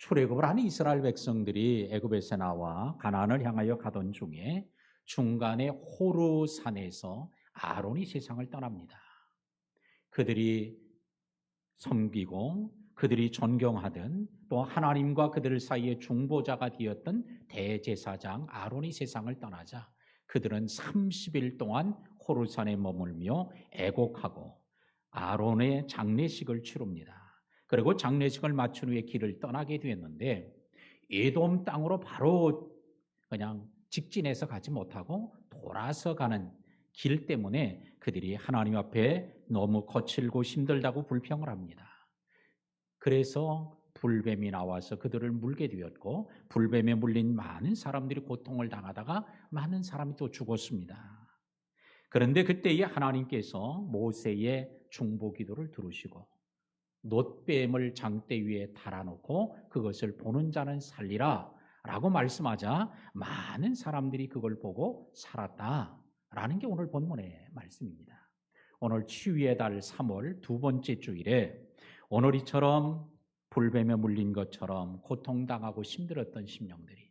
출애굽을 한 이스라엘 백성들이 애굽에서 나와 가나안을 향하여 가던 중에 중간에 호르산에서 아론이 세상을 떠납니다. 그들이 섬기고 그들이 존경하던 또 하나님과 그들 사이의 중보자가 되었던 대제사장 아론이 세상을 떠나자 그들은 30일 동안 호르산에 머물며 애곡하고 아론의 장례식을 치릅니다. 그리고 장례식을 마친 후에 길을 떠나게 되었는데 에돔 땅으로 바로 그냥 직진해서 가지 못하고 돌아서 가는 길 때문에 그들이 하나님 앞에 너무 거칠고 힘들다고 불평을 합니다. 그래서 불뱀이 나와서 그들을 물게 되었고 불뱀에 물린 많은 사람들이 고통을 당하다가 많은 사람이 또 죽었습니다. 그런데 그때에 하나님께서 모세의 중보 기도를 들으시고 놋뱀을 장대 위에 달아놓고 그것을 보는 자는 살리라 라고 말씀하자 많은 사람들이 그걸 보고 살았다라는 게 오늘 본문의 말씀입니다. 오늘 치유의 달 3월 두 번째 주일에 오늘 이처럼 불뱀에 물린 것처럼 고통당하고 힘들었던 심령들이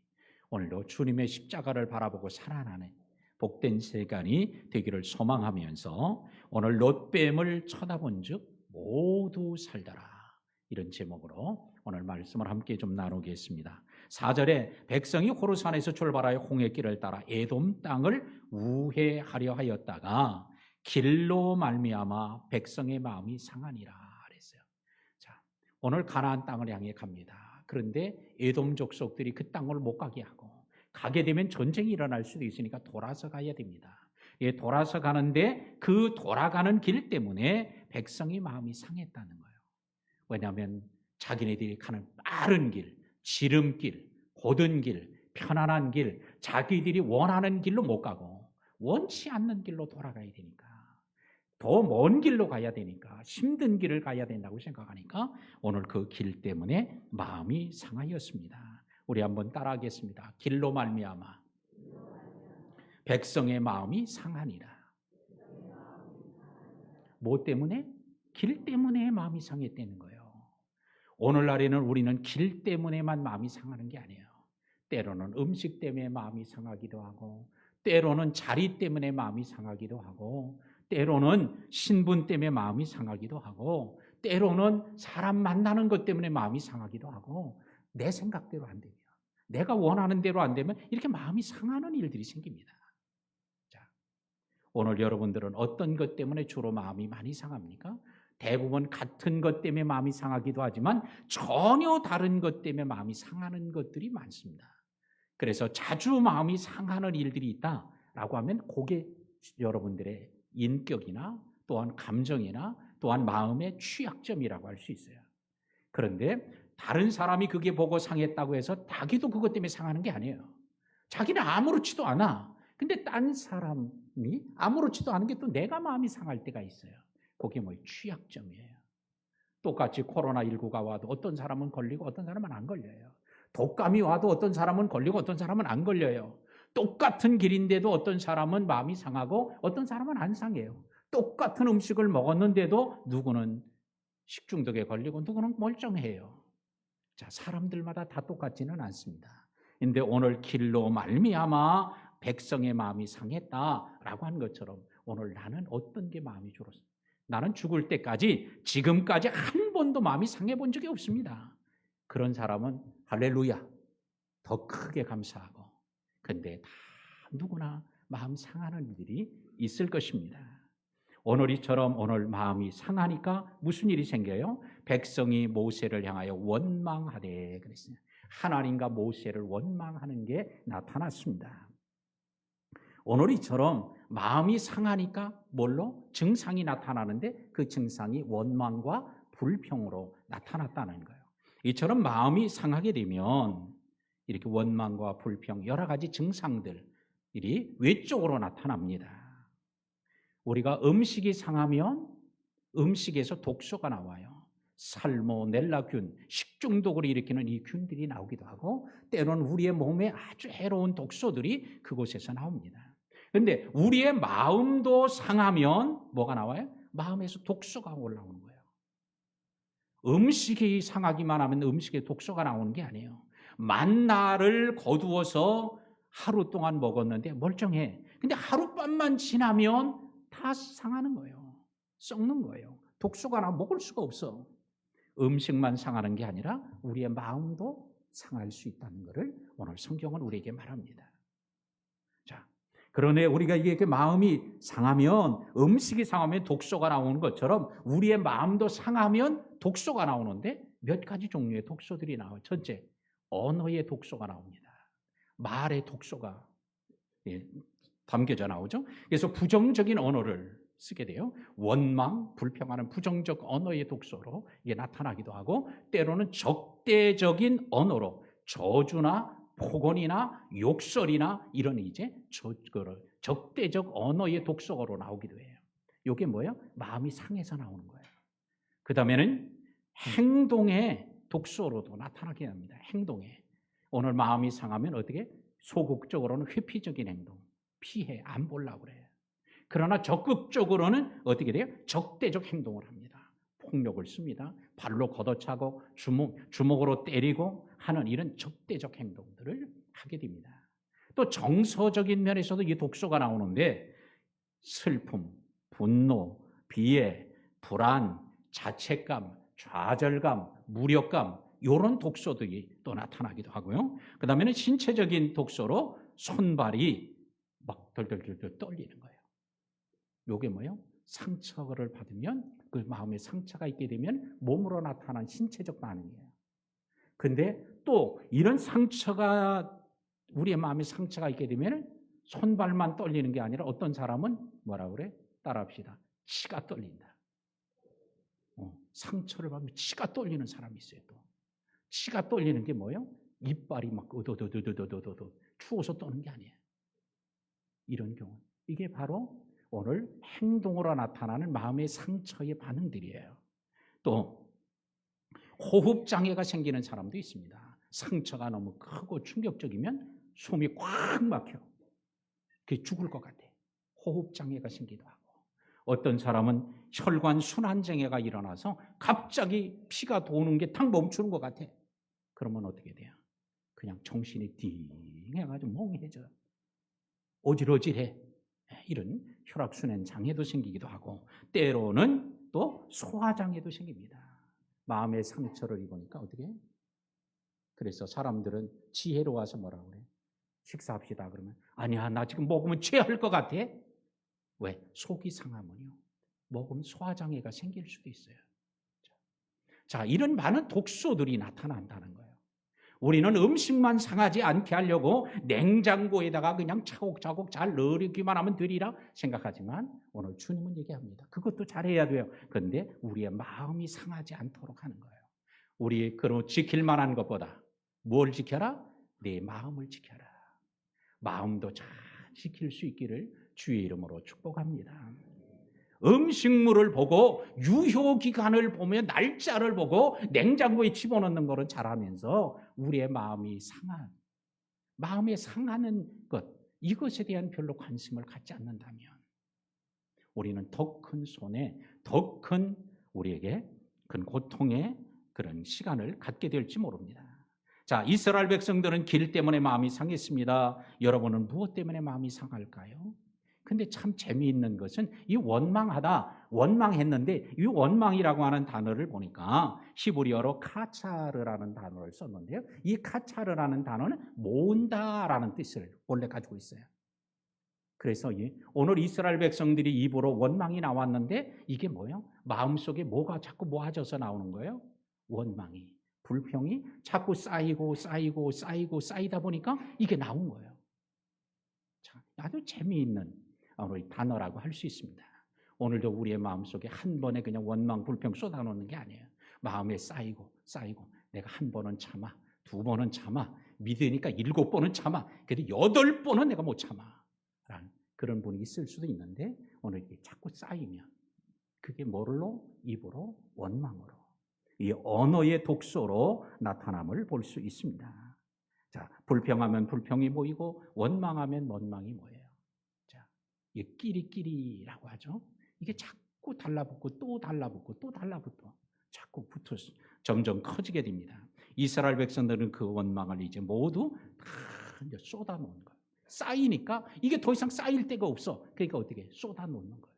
오늘도 주님의 십자가를 바라보고 살아나는 복된 시간이 되기를 소망하면서 오늘 놋뱀을 쳐다본 즉 모두 살더라 이런 제목으로 오늘 말씀을 함께 좀 나누겠습니다. 4절에 백성이 호르산에서 출발하여 홍해길을 따라 에돔 땅을 우회하려 하였다가 길로 말미암아 백성의 마음이 상하니라 그랬어요. 자, 오늘 가나안 땅을 향해 갑니다. 그런데 에돔 족속들이 그 땅을 못 가게 하고 가게 되면 전쟁이 일어날 수도 있으니까 돌아서 가야 됩니다. 예, 돌아서 가는데 그 돌아가는 길 때문에 백성이 마음이 상했다는 거예요. 왜냐하면 자기네들이 가는 빠른 길, 지름길, 곧은 길, 편안한 길, 자기들이 원하는 길로 못 가고 원치 않는 길로 돌아가야 되니까 더 먼 길로 가야 되니까 힘든 길을 가야 된다고 생각하니까 오늘 그 길 때문에 마음이 상하였습니다. 우리 한번 따라하겠습니다. 길로 말미암아 백성의 마음이 상하니라. 뭐 때문에? 길 때문에 마음이 상했다는 거예요. 오늘날에는 우리는 길 때문에만 마음이 상하는 게 아니에요. 때로는 음식 때문에 마음이 상하기도 하고 때로는 자리 때문에 마음이 상하기도 하고 때로는 신분 때문에 마음이 상하기도 하고 때로는 사람 만나는 것 때문에 마음이 상하기도 하고 내 생각대로 안 되면 내가 원하는 대로 안 되면 이렇게 마음이 상하는 일들이 생깁니다. 자, 오늘 여러분들은 어떤 것 때문에 주로 마음이 많이 상합니까? 대부분 같은 것 때문에 마음이 상하기도 하지만 전혀 다른 것 때문에 마음이 상하는 것들이 많습니다. 그래서 자주 마음이 상하는 일들이 있다라고 하면 그게 여러분들의 인격이나 또한 감정이나 또한 마음의 취약점이라고 할 수 있어요. 그런데 다른 사람이 그게 보고 상했다고 해서 자기도 그것 때문에 상하는 게 아니에요. 자기는 아무렇지도 않아. 근데 딴 사람이 아무렇지도 않은 게 또 내가 마음이 상할 때가 있어요. 그게 뭐예요? 취약점이에요. 똑같이 코로나19가 와도 어떤 사람은 걸리고 어떤 사람은 안 걸려요. 독감이 와도 어떤 사람은 걸리고 어떤 사람은 안 걸려요. 똑같은 길인데도 어떤 사람은 마음이 상하고 어떤 사람은 안 상해요. 똑같은 음식을 먹었는데도 누구는 식중독에 걸리고 누구는 멀쩡해요. 자, 사람들마다 다 똑같지는 않습니다. 그런데 오늘 길로 말미암아 백성의 마음이 상했다라고 한 것처럼 오늘 나는 어떤 게 마음이 줄었어요? 나는 죽을 때까지 지금까지 한 번도 마음이 상해 본 적이 없습니다. 그런 사람은 할렐루야 더 크게 감사하고 근데 다 누구나 마음 상하는 일이 있을 것입니다. 오늘 이처럼 오늘 마음이 상하니까 무슨 일이 생겨요? 백성이 모세를 향하여 원망하되 그랬어요. 하나님과 모세를 원망하는 게 나타났습니다. 오늘 이처럼 마음이 상하니까 뭘로? 증상이 나타나는데 그 증상이 원망과 불평으로 나타났다는 거예요. 이처럼 마음이 상하게 되면 이렇게 원망과 불평 여러 가지 증상들이 외적으로 나타납니다. 우리가 음식이 상하면 음식에서 독소가 나와요. 살모넬라균, 식중독을 일으키는 이 균들이 나오기도 하고 때로는 우리의 몸에 아주 해로운 독소들이 그곳에서 나옵니다. 그런데 우리의 마음도 상하면 뭐가 나와요? 마음에서 독소가 올라오는 거예요. 음식이 상하기만 하면 음식에 독소가 나오는 게 아니에요. 만나를 거두어서 하루 동안 먹었는데 멀쩡해. 근데 하룻밤만 지나면 다 상하는 거예요. 썩는 거예요. 독소가 나 먹을 수가 없어. 음식만 상하는 게 아니라 우리의 마음도 상할 수 있다는 것을 오늘 성경은 우리에게 말합니다. 자, 그런데 우리가 이게 마음이 상하면, 음식이 상하면 독소가 나오는 것처럼 우리의 마음도 상하면 독소가 나오는데 몇 가지 종류의 독소들이 나와요. 첫째, 언어의 독소가 나옵니다. 말의 독소가 담겨져 나오죠. 그래서 부정적인 언어를 쓰게 돼요. 원망, 불평하는 부정적 언어의 독소로 이게 나타나기도 하고, 때로는 적대적인 언어로 저주나 폭언이나 욕설이나 이런 이제 적대적 언어의 독소로 나오기도 해요. 이게 뭐예요? 마음이 상해서 나오는 거예요. 그 다음에는 행동의 독소로도 나타나게 합니다. 행동에. 오늘 마음이 상하면 어떻게? 소극적으로는 회피적인 행동, 피해, 안 보려고 그래요. 그러나 적극적으로는 어떻게 돼요? 적대적 행동을 합니다. 폭력을 씁니다. 발로 걷어차고 주먹으로 때리고 하는 이런 적대적 행동들을 하게 됩니다. 또 정서적인 면에서도 이 독소가 나오는데 슬픔, 분노, 비애, 불안, 자책감, 좌절감, 무력감 이런 독소들이 또 나타나기도 하고요. 그 다음에는 신체적인 독소로 손발이 막 덜덜덜 떨리는 거예요. 이게 뭐예요? 상처를 받으면, 그 마음에 상처가 있게 되면 몸으로 나타난 신체적 반응이에요. 근데 또 이런 상처가, 우리의 마음에 상처가 있게 되면 손발만 떨리는 게 아니라 어떤 사람은 뭐라 그래? 따라합시다. 치가 떨린다. 상처를 받으면 치가 떨리는 사람이 있어요. 또 치가 떨리는 게 뭐예요? 이빨이 막 으도도도도도도도 추워서 떠는 게 아니에요. 이런 경우, 이게 바로 오늘 행동으로 나타나는 마음의 상처의 반응들이에요. 또 호흡장애가 생기는 사람도 있습니다. 상처가 너무 크고 충격적이면 숨이 꽉 막혀. 그게 죽을 것 같아. 호흡장애가 생기기도 하고, 어떤 사람은 혈관 순환장애가 일어나서 갑자기 피가 도는 게 탁 멈추는 것 같아. 그러면 어떻게 돼요? 그냥 정신이 띵 해가지고 멍해져. 어질어질해. 이런 혈액순환 장애도 생기기도 하고, 때로는 또 소화장애도 생깁니다. 마음의 상처를 입으니까 어떻게? 그래서 사람들은 지혜로 와서 뭐라고 그래? 식사합시다 그러면 아니야, 나 지금 먹으면 취할 것 같아. 왜? 속이 상하면요, 먹으면 소화장애가 생길 수도 있어요. 자, 이런 많은 독소들이 나타난다는 거예요. 우리는 음식만 상하지 않게 하려고 냉장고에다가 그냥 차곡차곡 잘 넣기만 하면 되리라 생각하지만, 오늘 주님은 얘기합니다. 그것도 잘해야 돼요. 그런데 우리의 마음이 상하지 않도록 하는 거예요. 우리 그럼 지킬 만한 것보다 뭘 지켜라? 내 마음을 지켜라. 마음도 잘 지킬 수 있기를 주의 이름으로 축복합니다. 음식물을 보고 유효기간을 보며 날짜를 보고 냉장고에 집어넣는 것은 잘하면서 우리의 마음이 상하는 것, 이것에 대한 별로 관심을 갖지 않는다면 우리는 더 큰 손해, 더 큰 우리에게 큰 고통의 그런 시간을 갖게 될지 모릅니다. 자, 이스라엘 백성들은 길 때문에 마음이 상했습니다. 여러분은 무엇 때문에 마음이 상할까요? 근데 참 재미있는 것은 이 원망했는데 이 원망이라고 하는 단어를 보니까 히브리어로 카차르라는 단어를 썼는데요. 이 카차르라는 단어는 모은다라는 뜻을 원래 가지고 있어요. 그래서 오늘 이스라엘 백성들이 입으로 원망이 나왔는데 이게 뭐예요? 마음속에 뭐가 자꾸 모아져서 나오는 거예요? 원망이, 불평이 자꾸 쌓이다 보니까 이게 나온 거예요. 자, 아주 재미있는 단어라고 할 수 있습니다. 오늘도 우리의 마음속에 한 번에 그냥 원망, 불평 쏟아놓는 게 아니에요. 마음에 쌓이고 내가 한 번은 참아, 두 번은 참아, 믿으니까 7번은 참아, 그래도 8번은 내가 못 참아 라는 그런 분이 있을 수도 있는데, 오늘 이게 자꾸 쌓이면 그게 뭐로? 입으로, 원망으로, 이 언어의 독소로 나타남을 볼 수 있습니다. 자, 불평하면 불평이 모이고 원망하면 원망이 모여요. 자, 이 끼리끼리라고 하죠. 이게 자꾸 달라붙고 또 달라붙고 또 달라붙어. 자꾸 붙어서 점점 커지게 됩니다. 이스라엘 백성들은 그 원망을 이제 모두 다 이제 쏟아놓은 거예요. 쌓이니까 이게 더 이상 쌓일 데가 없어. 그러니까 어떻게 쏟아놓는 거예요.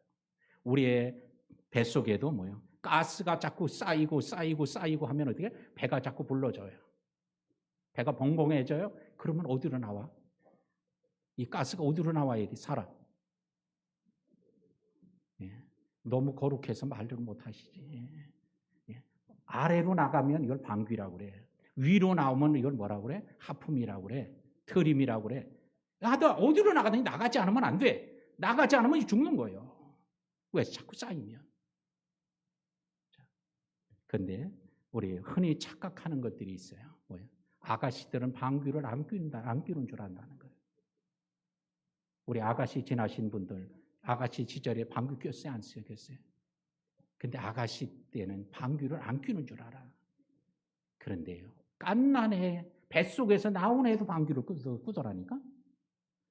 우리의 뱃속에도 뭐예요? 가스가 자꾸 쌓이고 하면 어떻게 배가 자꾸 불러져요. 배가 벙벙해져요. 그러면 어디로 나와? 이 가스가 어디로 나와야 돼? 살아. 예. 너무 거룩해서 말을 못 하시지. 예. 아래로 나가면 이걸 방귀라고 그래. 위로 나오면 이걸 뭐라고 그래? 하품이라고 그래. 트림이라고 그래. 너 어디로 나가든지 나가지 않으면 안 돼. 나가지 않으면 죽는 거예요. 왜? 자꾸 쌓이면. 그런데 우리 흔히 착각하는 것들이 있어요. 뭐예요? 아가씨들은 방귀를 안 끼는 줄 안다는 거예요. 우리 아가씨 지나신 분들, 아가씨 시절에 방귀 꼈어요? 안 꼈어요? 근데 아가씨 때는 방귀를 안 끼는 줄 알아. 그런데요, 갓난 애, 뱃속에서 나온 애도 방귀를 끄더라니까?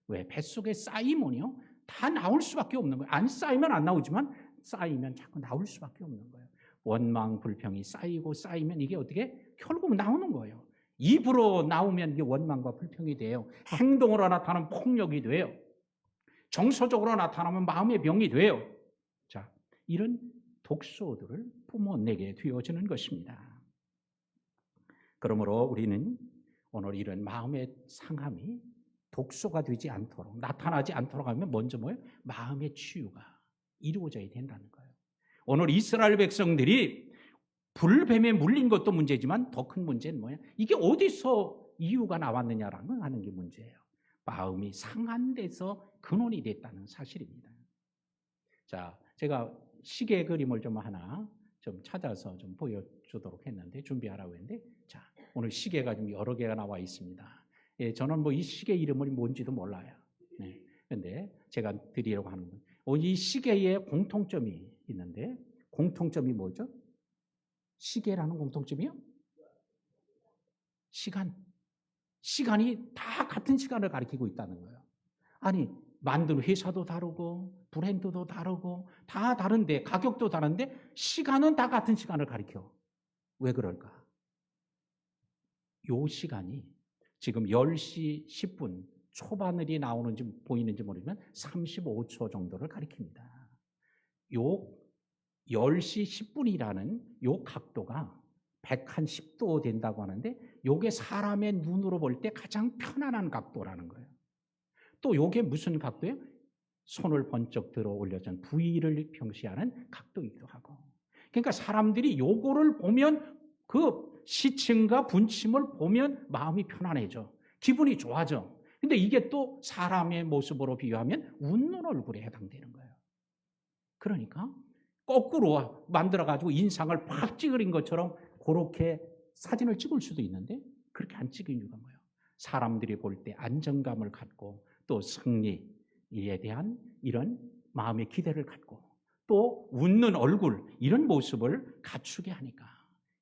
왜? 뱃속에 쌓이면요, 다 나올 수밖에 없는 거예요. 안 쌓이면 안 나오지만 쌓이면 자꾸 나올 수밖에 없는 거예요. 원망, 불평이 쌓이면 이게 어떻게? 결국 나오는 거예요. 입으로 나오면 이게 원망과 불평이 돼요. 행동으로 나타나면 폭력이 돼요. 정서적으로 나타나면 마음의 병이 돼요. 자, 이런 독소들을 뿜어내게 되어지는 것입니다. 그러므로 우리는 오늘 이런 마음의 상함이 독소가 되지 않도록, 나타나지 않도록 하면 먼저 뭐예요? 마음의 치유가 이루어져야 된다는 거예요. 오늘 이스라엘 백성들이 불뱀에 물린 것도 문제지만 더 큰 문제는 뭐예요? 이게 어디서 이유가 나왔느냐라는 하는 게 문제예요. 마음이 상한 데서 근원이 됐다는 사실입니다. 자, 제가 시계 그림을 좀 하나 좀 찾아서 좀 보여주도록 했는데, 준비하라고 했는데, 자, 오늘 시계가 좀 여러 개가 나와 있습니다. 예, 저는 뭐 이 시계 이름이 뭔지도 몰라요. 네. 근데 제가 드리려고 하는 건, 이 시계에 공통점이 있는데, 공통점이 뭐죠? 시계라는 공통점이요? 시간이 다 같은 시간을 가리키고 있다는 거예요. 아니, 만든 회사도 다르고 브랜드도 다르고 다 다른데, 가격도 다른데 시간은 다 같은 시간을 가리켜. 왜 그럴까? 요 시간이 지금 10시 10분 초반을이 나오는지 보이는지 모르지만 35초 정도를 가리킵니다. 요 10시 10분이라는 요 각도가 110도 된다고 하는데, 요게 사람의 눈으로 볼 때 가장 편안한 각도라는 거예요. 또 요게 무슨 각도예요? 손을 번쩍 들어 올려준 V를 표시하는 각도이기도 하고. 그러니까 사람들이 요거를 보면, 그 시침과 분침을 보면 마음이 편안해져. 기분이 좋아져. 근데 이게 또 사람의 모습으로 비유하면 웃는 얼굴에 해당되는 거예요. 그러니까 거꾸로 만들어가지고 인상을 팍 찌그린 것처럼 그렇게 사진을 찍을 수도 있는데, 그렇게 안 찍은 이유가 뭐예요? 사람들이 볼 때 안정감을 갖고, 또 승리에 대한 이런 마음의 기대를 갖고, 또 웃는 얼굴, 이런 모습을 갖추게 하니까.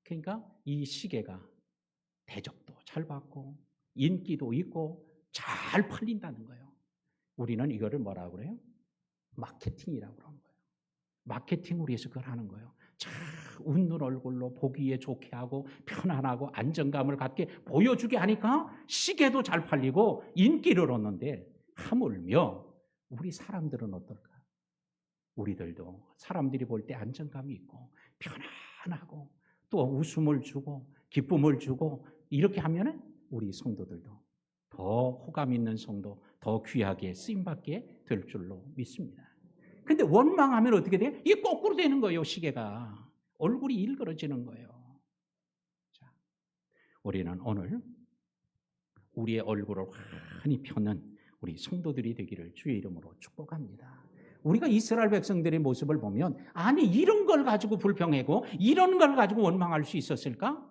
그러니까 이 시계가 대접도 잘 받고 인기도 있고 잘 팔린다는 거예요. 우리는 이거를 뭐라고 그래요? 마케팅이라고 그러는 거예요. 마케팅을 위해서 그걸 하는 거예요. 자, 웃는 얼굴로 보기에 좋게 하고 편안하고 안정감을 갖게 보여주게 하니까 시계도 잘 팔리고 인기를 얻는데, 하물며 우리 사람들은 어떨까? 우리들도 사람들이 볼 때 안정감이 있고 편안하고 또 웃음을 주고 기쁨을 주고 이렇게 하면 우리 성도들도 더 호감 있는 성도, 더 귀하게 쓰임받게 될 줄로 믿습니다. 근데 원망하면 어떻게 돼요? 이게 거꾸로 되는 거예요. 시계가 얼굴이 일그러지는 거예요. 자, 우리는 오늘 우리의 얼굴을 환히 펴는 우리 성도들이 되기를 주의 이름으로 축복합니다. 우리가 이스라엘 백성들의 모습을 보면, 아니 이런 걸 가지고 불평하고 이런 걸 가지고 원망할 수 있었을까?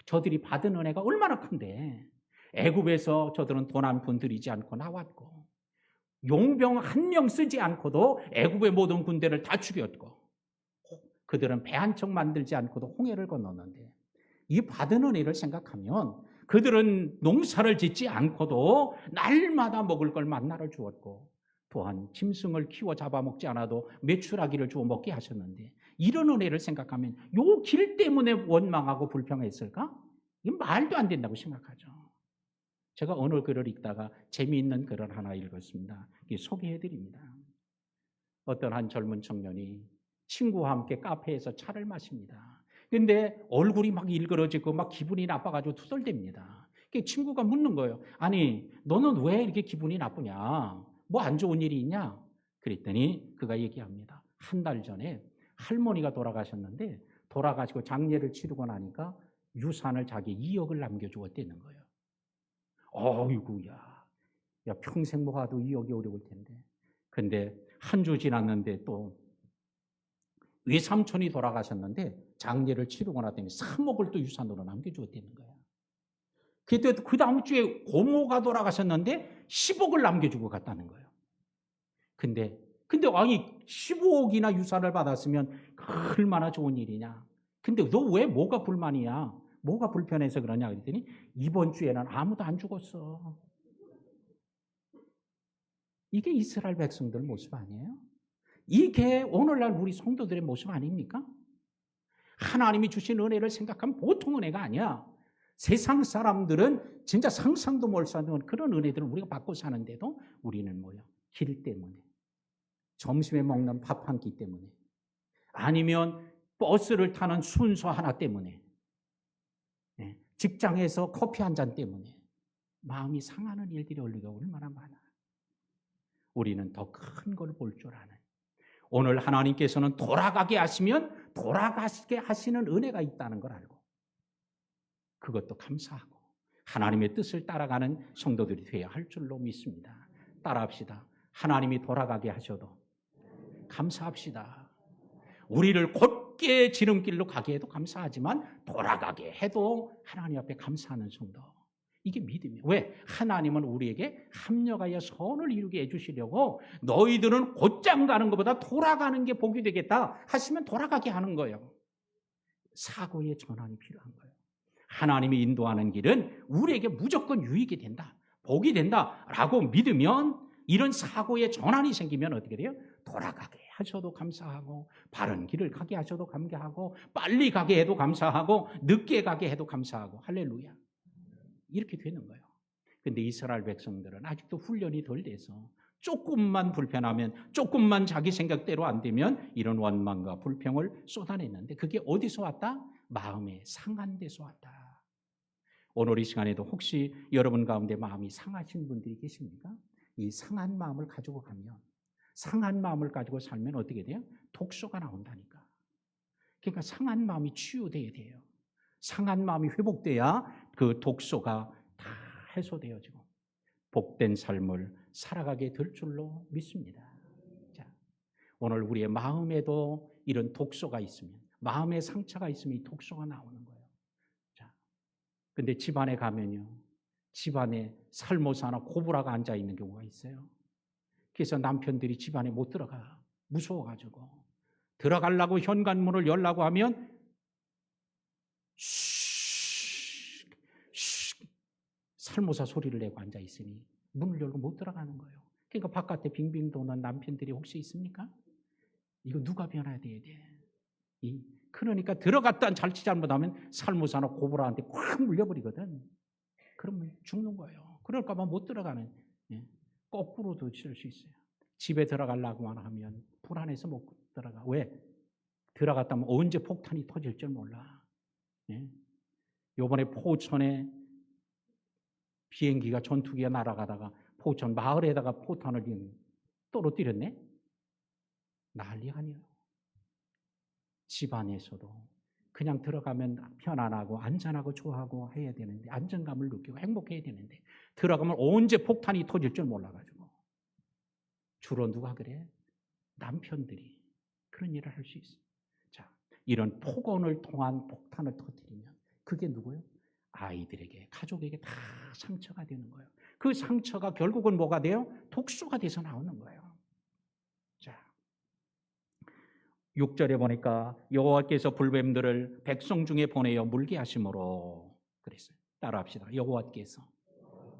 저들이 받은 은혜가 얼마나 큰데, 애굽에서 저들은 돈 한 푼 들이지 않고 나왔고, 용병 한 명 쓰지 않고도 애굽의 모든 군대를 다 죽였고, 그들은 배 한 척 만들지 않고도 홍해를 건넜는데, 이 받은 은혜를 생각하면 그들은 농사를 짓지 않고도 날마다 먹을 걸 만나를 주었고, 또한 짐승을 키워 잡아먹지 않아도 메추라기를 주워 먹게 하셨는데, 이런 은혜를 생각하면 요 길 때문에 원망하고 불평했을까? 이건 말도 안 된다고 생각하죠. 제가 어느 글을 읽다가 재미있는 글을 하나 읽었습니다. 소개해드립니다. 어떤 한 젊은 청년이 친구와 함께 카페에서 차를 마십니다. 근데 얼굴이 막 일그러지고 막 기분이 나빠가지고 투덜댑니다. 친구가 묻는 거예요. 아니, 너는 왜 이렇게 기분이 나쁘냐? 뭐 안 좋은 일이 있냐? 그랬더니 그가 얘기합니다. 한 달 전에 할머니가 돌아가셨는데 돌아가시고 장례를 치르고 나니까 유산을 자기 2억을 남겨주었다는 거예요. 어이구야. 야, 평생 모아도 2억이 어려울 텐데. 근데 한 주 지났는데 또 외삼촌이 돌아가셨는데 장례를 치르고 났더니 3억을 또 유산으로 남겨주었다는 거야. 그때 그 다음 주에 고모가 돌아가셨는데 10억을 남겨주고 갔다는 거예요. 근데 아니 15억이나 유산을 받았으면 얼마나 좋은 일이냐. 근데 너 왜 뭐가 불만이야? 뭐가 불편해서 그러냐 그랬더니 이번 주에는 아무도 안 죽었어. 이게 이스라엘 백성들 모습 아니에요? 이게 오늘날 우리 성도들의 모습 아닙니까? 하나님이 주신 은혜를 생각하면 보통 은혜가 아니야. 세상 사람들은 진짜 상상도 못 하는 그런 은혜들을 우리가 받고 사는데도 우리는 뭐야? 길 때문에, 점심에 먹는 밥 한 끼 때문에, 아니면 버스를 타는 순서 하나 때문에, 직장에서 커피 한 잔 때문에 마음이 상하는 일들이 우리가 얼마나 많아. 우리는 더 큰 걸 볼 줄 아는, 오늘 하나님께서는 돌아가게 하시면 돌아가게 하시는 은혜가 있다는 걸 알고 그것도 감사하고 하나님의 뜻을 따라가는 성도들이 되어야 할 줄로 믿습니다. 따라합시다. 하나님이 돌아가게 하셔도 감사합시다. 우리를 곧게 지름길로 가게 해도 감사하지만 돌아가게 해도 하나님 앞에 감사하는 성도. 이게 믿음이에요. 왜? 하나님은 우리에게 합력하여 선을 이루게 해주시려고 너희들은 곧장 가는 것보다 돌아가는 게 복이 되겠다 하시면 돌아가게 하는 거예요. 사고의 전환이 필요한 거예요. 하나님이 인도하는 길은 우리에게 무조건 유익이 된다, 복이 된다라고 믿으면 이런 사고의 전환이 생기면 어떻게 돼요? 돌아가게 하셔도 감사하고 바른 길을 가게 하셔도 감사하고 빨리 가게 해도 감사하고 늦게 가게 해도 감사하고 할렐루야. 이렇게 되는 거예요. 근데 이스라엘 백성들은 아직도 훈련이 덜 돼서 조금만 불편하면, 조금만 자기 생각대로 안 되면 이런 원망과 불평을 쏟아냈는데 그게 어디서 왔다? 마음에 상한 데서 왔다. 오늘 이 시간에도 혹시 여러분 가운데 마음이 상하신 분들이 계십니까? 이 상한 마음을 가지고 가면, 상한 마음을 가지고 살면 어떻게 돼요? 독소가 나온다니까. 그러니까 상한 마음이 치유돼야 돼요. 상한 마음이 회복돼야 그 독소가 다 해소되어지고 복된 삶을 살아가게 될 줄로 믿습니다. 자, 오늘 우리의 마음에도 이런 독소가 있으면, 마음에 상처가 있으면 이 독소가 나오는 거예요. 자, 근데 집안에 가면요, 집안에 살모사나 고부라가 앉아 있는 경우가 있어요. 그래서 남편들이 집안에 못 들어가, 무서워가지고 들어가려고 현관문을 열라고 하면 살모사 소리를 내고 앉아 있으니 문을 열고 못 들어가는 거예요. 그러니까 바깥에 빙빙 도는 남편들이 혹시 있습니까? 이거 누가 변화돼야 돼? 그러니까 들어갔다 잘치 잘못하면 살모사나 고부라한테 꽉 물려버리거든. 그러면 죽는 거예요. 그럴까 봐 못 들어가는, 거꾸로도 칠 수 있어요. 집에 들어가려고만 하면 불안해서 못 들어가. 왜? 들어갔다면 언제 폭탄이 터질 줄 몰라. 요번에 포천에 비행기가, 전투기가 날아가다가 포천 마을에다가 포탄을 떨어뜨렸네? 난리 아니에요. 집안에서도 그냥 들어가면 편안하고 안전하고 좋아하고 해야 되는데, 안정감을 느끼고 행복해야 되는데 들어가면 언제 폭탄이 터질 줄 몰라가지고. 주로 누가 그래? 남편들이 그런 일을 할 수 있어요. 자, 이런 폭언을 통한 폭탄을 터뜨리면 그게 누구예요? 아이들에게, 가족에게 다 상처가 되는 거예요. 그 상처가 결국은 뭐가 돼요? 독소가 돼서 나오는 거예요. 자, 6절에 보니까 여호와께서 불뱀들을 백성 중에 보내어 물게 하심으로 그랬어요. 따라합시다. 여호와께서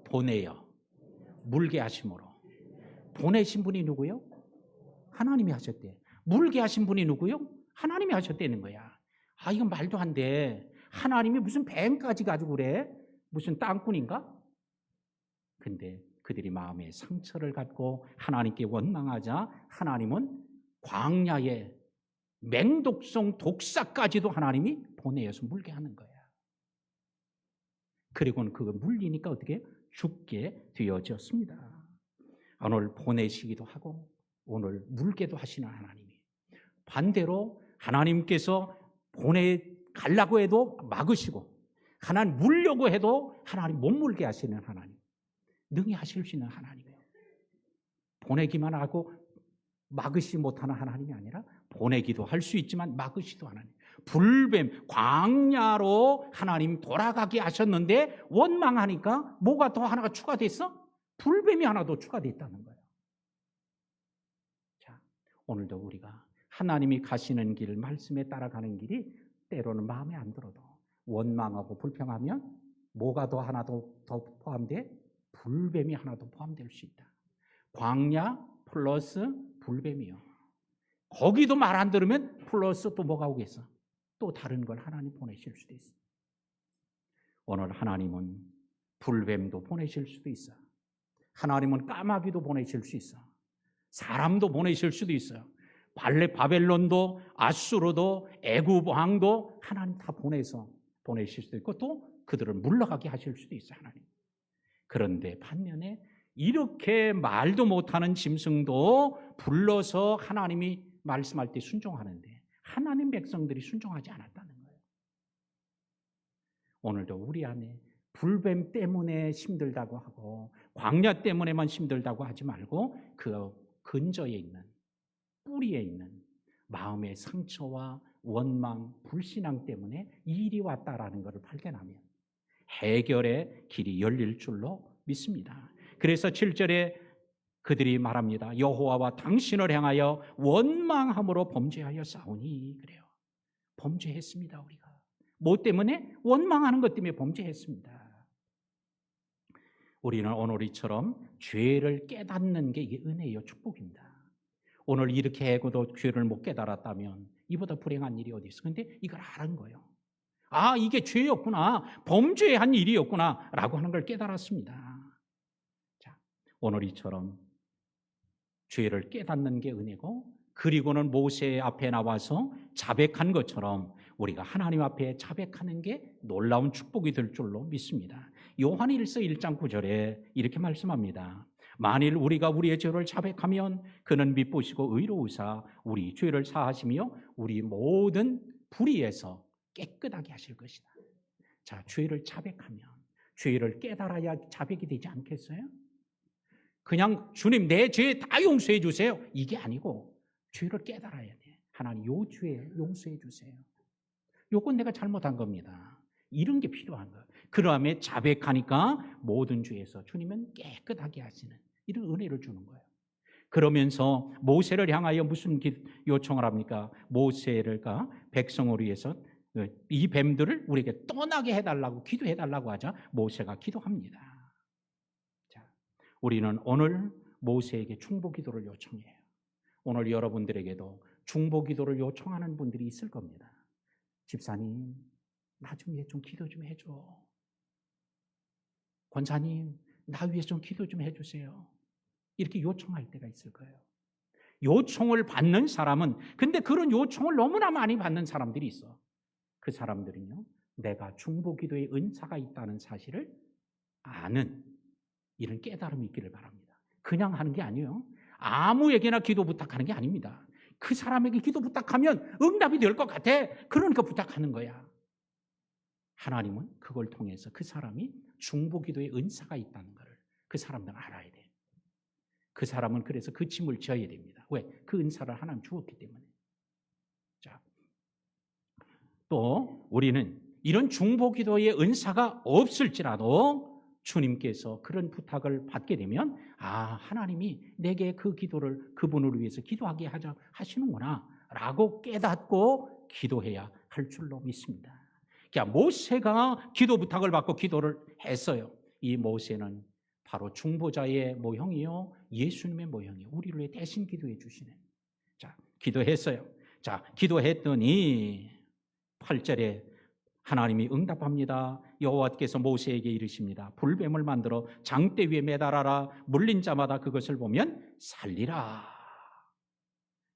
보내어 물게 하심으로. 보내신 분이 누구요? 하나님이 하셨대. 물게 하신 분이 누구요? 하나님이 하셨다는 거야. 아, 이건 말도 안 돼. 하나님이 무슨 뱀까지 가지고 그래? 무슨 땅꾼인가? 근데 그들이 마음에 상처를 갖고 하나님께 원망하자 하나님은 광야에 맹독성 독사까지도 하나님이 보내어서 물게 하는 거야. 그리고는 그거 물리니까 어떻게 죽게 되어졌습니다. 오늘 보내시기도 하고 오늘 물게도 하시는 하나님이, 반대로 하나님께서 보내가려고 해도 막으시고 하나님 물려고 해도 하나님 못 물게 하시는 하나님, 능히 하실 수 있는 하나님이에요. 보내기만 하고 막으시 못하는 하나님이 아니라 보내기도 할 수 있지만 막으시도 하나님. 불뱀, 광야로 하나님 돌아가게 하셨는데 원망하니까 뭐가 더 하나가 추가됐어? 불뱀이 하나 더 추가됐다는 거예요. 자, 오늘도 우리가 하나님이 가시는 길, 말씀에 따라가는 길이 때로는 마음에 안 들어도 원망하고 불평하면 뭐가 더 하나 더 포함돼? 불뱀이 하나 더 포함될 수 있다. 광야 플러스 불뱀이요. 거기도 말 안 들으면 플러스 또 뭐가 오겠어? 또 다른 걸 하나님 보내실 수도 있어. 오늘 하나님은 불뱀도 보내실 수도 있어. 하나님은 까마귀도 보내실 수 있어. 사람도 보내실 수도 있어요. 바벨론도 아수르도 애굽 왕도 하나님 다 보내실 수도 있고 또 그들을 물러가게 하실 수도 있어요, 하나님. 그런데 반면에 이렇게 말도 못하는 짐승도 불러서 하나님이 말씀할 때 순종하는데 하나님 백성들이 순종하지 않았다는 거예요. 오늘도 우리 안에 불뱀 때문에 힘들다고 하고 광야 때문에만 힘들다고 하지 말고 그 근저에 있는, 뿌리에 있는 마음의 상처와 원망, 불신앙 때문에 이 일이 왔다라는 것을 발견하면 해결의 길이 열릴 줄로 믿습니다. 그래서 7절에 그들이 말합니다. 여호와와 당신을 향하여 원망함으로 범죄하여 싸우니. 그래요. 범죄했습니다, 우리가. 뭐 때문에? 원망하는 것 때문에 범죄했습니다. 우리는 오늘 이처럼 죄를 깨닫는 게 이게 은혜요, 축복입니다. 오늘 이렇게 해고도 죄를 못 깨달았다면 이보다 불행한 일이 어디 있어? 근데 이걸 아는 거예요. 아, 이게 죄였구나, 범죄한 일이었구나 라고 하는 걸 깨달았습니다. 자, 오늘 이처럼 죄를 깨닫는 게 은혜고, 그리고는 모세 앞에 나와서 자백한 것처럼 우리가 하나님 앞에 자백하는 게 놀라운 축복이 될 줄로 믿습니다. 요한일서 1장 9절에 이렇게 말씀합니다. 만일 우리가 우리의 죄를 자백하면 그는 미쁘시고 의로우사 우리 죄를 사하시며 우리 모든 불의에서 깨끗하게 하실 것이다. 자, 죄를 자백하면, 죄를 깨달아야 자백이 되지 않겠어요? 그냥 주님 내 죄 다 용서해 주세요, 이게 아니고 죄를 깨달아야 돼. 하나님 요 죄 용서해 주세요. 요건 내가 잘못한 겁니다. 이런 게 필요한 거예요. 그 다음에 자백하니까 모든 죄에서 주님은 깨끗하게 하시는 이런 은혜를 주는 거예요. 그러면서 모세를 향하여 무슨 요청을 합니까? 모세를가 백성을 위해서 이 뱀들을 우리에게 떠나게 해달라고 기도해달라고 하자 모세가 기도합니다. 자, 우리는 오늘 모세에게 중보 기도를 요청해요. 오늘 여러분들에게도 중보 기도를 요청하는 분들이 있을 겁니다. 집사님, 나 좀 위해 좀 기도 좀 해줘. 권사님, 나 위해 좀 기도 좀 해주세요. 이렇게 요청할 때가 있을 거예요. 요청을 받는 사람은, 근데 그런 요청을 너무나 많이 받는 사람들이 있어. 그 사람들은요, 내가 중보 기도의 은사가 있다는 사실을 아는 이런 깨달음이 있기를 바랍니다. 그냥 하는 게 아니에요. 아무에게나 기도 부탁하는 게 아닙니다. 그 사람에게 기도 부탁하면 응답이 될 것 같아. 그러니까 부탁하는 거야. 하나님은 그걸 통해서 그 사람이 중보 기도의 은사가 있다는 것을 그 사람들은 알아야 돼. 그 사람은 그래서 그 짐을 져야 됩니다. 왜? 그 은사를 하나님 주었기 때문에. 자, 또 우리는 이런 중보 기도의 은사가 없을지라도 주님께서 그런 부탁을 받게 되면 하나님이 내게 그 기도를 그분을 위해서 기도하게 하시는구나 라고 깨닫고 기도해야 할 줄로 믿습니다. 그러니까 모세가 기도 부탁을 받고 기도를 했어요. 이 모세는 바로 중보자의 모형이요, 예수님의 모형이요, 우리를 위해 대신 기도해 주시는. 자, 기도했어요. 자, 기도했더니 8절에 하나님이 응답합니다. 여호와께서 모세에게 이르십니다. 불뱀을 만들어 장대 위에 매달아라. 물린 자마다 그것을 보면 살리라.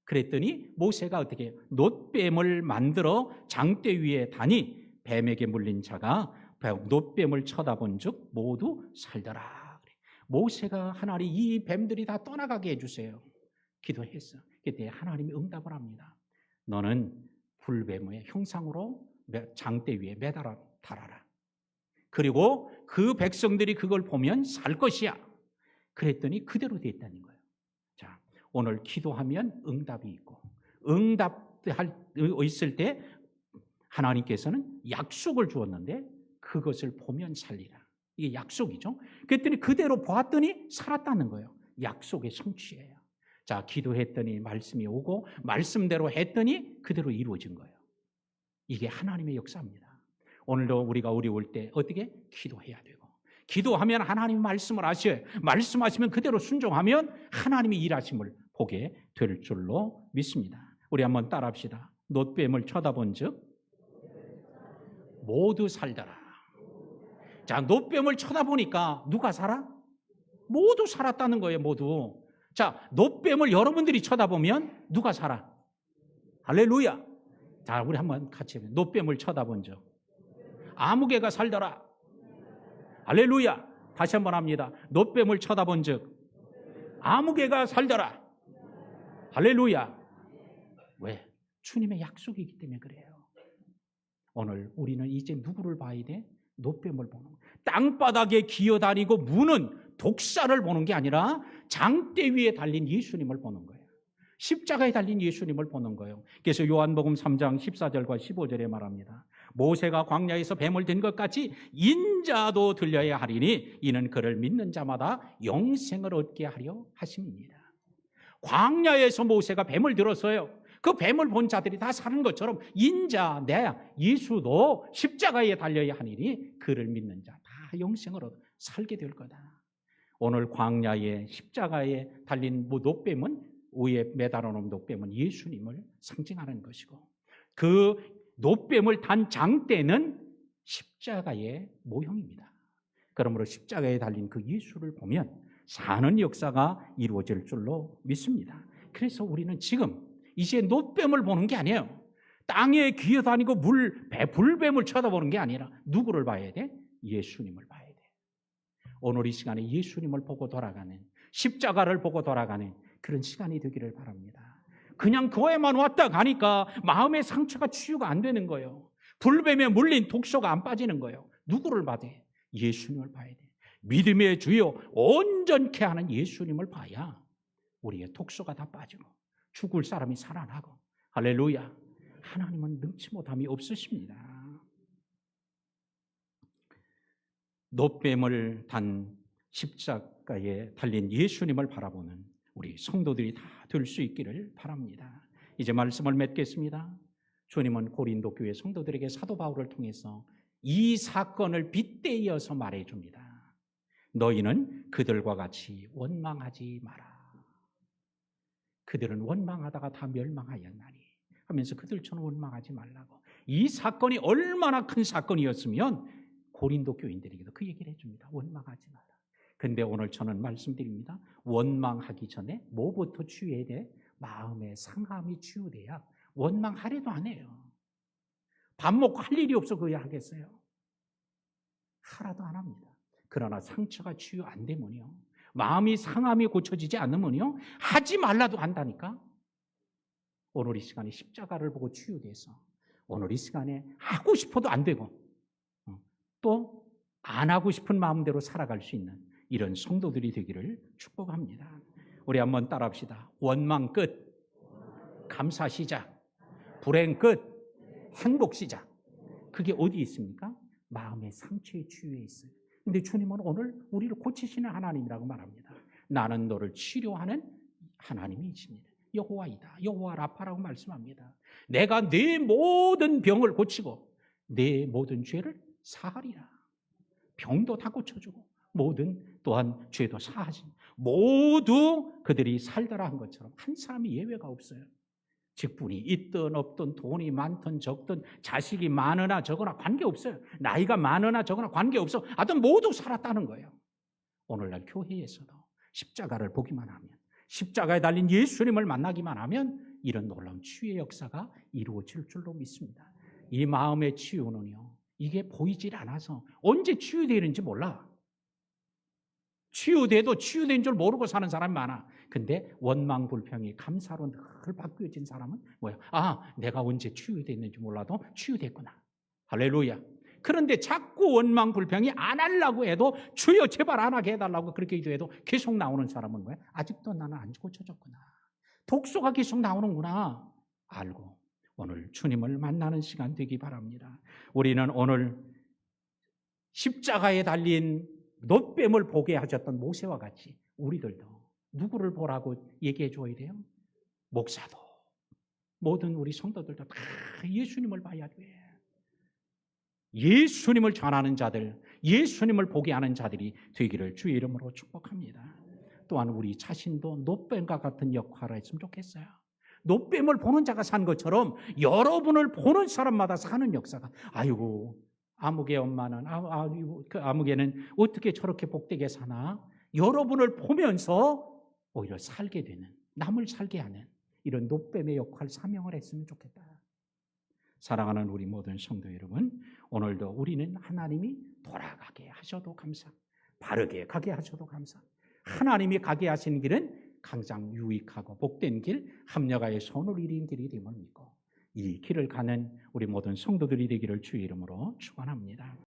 그랬더니 모세가 어떻게 해요? 놋뱀을 만들어 장대 위에 다니 뱀에게 물린 자가 놋뱀을 쳐다본 즉 모두 살더라. 모세가 하나님 이 뱀들이 다 떠나가게 해주세요. 기도했어. 그때 하나님이 응답을 합니다. 너는 불뱀의 형상으로 장대 위에 매달아 달아라. 그리고 그 백성들이 그걸 보면 살 것이야. 그랬더니 그대로 됐다는 거예요. 자, 오늘 기도하면 응답이 있고 응답할 있을 때 하나님께서는 약속을 주었는데 그것을 보면 살리라. 이게 약속이죠. 그랬더니 그대로 보았더니 살았다는 거예요. 약속의 성취예요. 자, 기도했더니 말씀이 오고 말씀대로 했더니 그대로 이루어진 거예요. 이게 하나님의 역사입니다. 오늘도 우리가 어려울 때 어떻게? 기도해야 되고 기도하면 하나님 말씀을 하셔요. 말씀하시면 그대로 순종하면 하나님이 일하심을 보게 될 줄로 믿습니다. 우리 한번 따라합시다. 놋뱀을 쳐다본 즉 모두 살더라. 자, 놋뱀을 쳐다보니까 누가 살아? 모두 살았다는 거예요. 모두. 자, 놋뱀을 여러분들이 쳐다보면 누가 살아? 할렐루야. 자, 우리 한번 같이 해보세요. 놋뱀을 쳐다본 적 아무개가 살더라. 할렐루야. 다시 한번 합니다. 놋뱀을 쳐다본 적 아무개가 살더라. 할렐루야. 왜? 주님의 약속이기 때문에 그래요. 오늘 우리는 이제 누구를 봐야 돼? 놋뱀을 보는 거예요. 땅바닥에 기어다니고 무는 독사를 보는 게 아니라 장대 위에 달린 예수님을 보는 거예요. 십자가에 달린 예수님을 보는 거예요. 그래서 요한복음 3장 14절과 15절에 말합니다. 모세가 광야에서 뱀을 든 것 같이 인자도 들려야 하리니 이는 그를 믿는 자마다 영생을 얻게 하려 하심입니다. 광야에서 모세가 뱀을 들었어요. 그 뱀을 본 자들이 다 사는 것처럼 인자, 내 예수도 십자가에 달려야 하니니 그를 믿는 자 다 영생을 얻어 살게 될 거다. 오늘 광야에 십자가에 달린 놋뱀은 위에 매달아 놓은 놋뱀은 예수님을 상징하는 것이고 그 놋뱀을 단 장대는 십자가의 모형입니다. 그러므로 십자가에 달린 그 예수를 보면 사는 역사가 이루어질 줄로 믿습니다. 그래서 우리는 지금 이제 놋뱀을 보는 게 아니에요. 땅에 기어다니고 불뱀을 쳐다보는 게 아니라 누구를 봐야 돼? 예수님을 봐야 돼. 오늘 이 시간에 예수님을 보고 돌아가는 십자가를 보고 돌아가는 그런 시간이 되기를 바랍니다. 그냥 교회만 왔다 가니까 마음의 상처가 치유가 안 되는 거예요. 불뱀에 물린 독소가 안 빠지는 거예요. 누구를 봐야 돼? 예수님을 봐야 돼. 믿음의 주여 온전케 하는 예수님을 봐야 우리의 독소가 다 빠지고 죽을 사람이 살아나고 할렐루야. 하나님은 능치 못함이 없으십니다. 놋뱀을 단 십자가에 달린 예수님을 바라보는 우리 성도들이 다 될 수 있기를 바랍니다. 이제 말씀을 맺겠습니다. 주님은 고린도 교회 성도들에게 사도 바울을 통해서 이 사건을 빗대어서 말해줍니다. 너희는 그들과 같이 원망하지 마라. 그들은 원망하다가 다 멸망하였나니 하면서 그들처럼 원망하지 말라고. 이 사건이 얼마나 큰 사건이었으면 고린도 교인들에게도 그 얘기를 해줍니다. 원망하지 마라. 그런데 오늘 저는 말씀드립니다. 원망하기 전에 뭐부터 치유해야 돼? 마음의 상함이 치유돼야 원망하려도 안 해요. 밥 먹고 할 일이 없어 그야 하겠어요? 하나도 안 합니다. 그러나 상처가 치유 안 되면요, 마음이 상함이 고쳐지지 않으면요, 하지 말라도 한다니까. 오늘 이 시간에 십자가를 보고 치유돼서 오늘 이 시간에 하고 싶어도 안 되고 또 안 하고 싶은 마음대로 살아갈 수 있는 이런 성도들이 되기를 축복합니다. 우리 한번 따라합시다. 원망 끝, 감사 시작, 불행 끝, 행복 시작. 그게 어디 있습니까? 마음의 상처의 치유에 있어요. 근데 주님은 오늘 우리를 고치시는 하나님이라고 말합니다. 나는 너를 치료하는 하나님이십니다. 여호와이다. 여호와 라파라고 말씀합니다. 내가 네 모든 병을 고치고 네 모든 죄를 사하리라. 병도 다 고쳐주고 모든 또한 죄도 사하신 모두 그들이 살더라 한 것처럼 한 사람이 예외가 없어요. 직분이 있든 없든 돈이 많든 적든 자식이 많으나 적으나 관계없어요. 나이가 많으나 적으나 관계없어. 하여튼 모두 살았다는 거예요. 오늘날 교회에서도 십자가를 보기만 하면, 십자가에 달린 예수님을 만나기만 하면 이런 놀라운 치유의 역사가 이루어질 줄로 믿습니다. 이 마음의 치유는요, 이게 보이질 않아서 언제 치유되는지 몰라. 치유돼도 치유된 줄 모르고 사는 사람이 많아. 근데 원망 불평이 감사로 늘 바뀌어진 사람은 뭐야? 아, 내가 언제 치유됐는지 몰라도 치유됐구나. 할렐루야. 그런데 자꾸 원망 불평이 안 하려고 해도 주여 제발 안 하게 해달라고 그렇게 기도해도 계속 나오는 사람은 뭐야? 아직도 나는 안 고쳐졌구나. 독소가 계속 나오는구나. 알고 오늘 주님을 만나는 시간 되기 바랍니다. 우리는 오늘 십자가에 달린 놋뱀을 보게 하셨던 모세와 같이 우리들도 누구를 보라고 얘기해 줘야 돼요? 목사도, 모든 우리 성도들도 다 예수님을 봐야 돼. 예수님을 전하는 자들, 예수님을 보게 하는 자들이 되기를 주의 이름으로 축복합니다. 또한 우리 자신도 놋뱀과 같은 역할을 했으면 좋겠어요. 놋뱀을 보는 자가 산 것처럼 여러분을 보는 사람마다 사는 역사가, 아이고 아무개 엄마는 그 아무개는 어떻게 저렇게 복되게 사나? 여러분을 보면서 오히려 살게 되는, 남을 살게 하는 이런 놋뱀의 역할, 사명을 했으면 좋겠다. 사랑하는 우리 모든 성도 여러분, 오늘도 우리는 하나님이 돌아가게 하셔도 감사, 바르게 가게 하셔도 감사. 하나님이 가게 하신 길은 가장 유익하고 복된 길, 합력하여 손을 이린 길이 됨을 믿고 이 길을 가는 우리 모든 성도들이 되기를 주의 이름으로 축원합니다.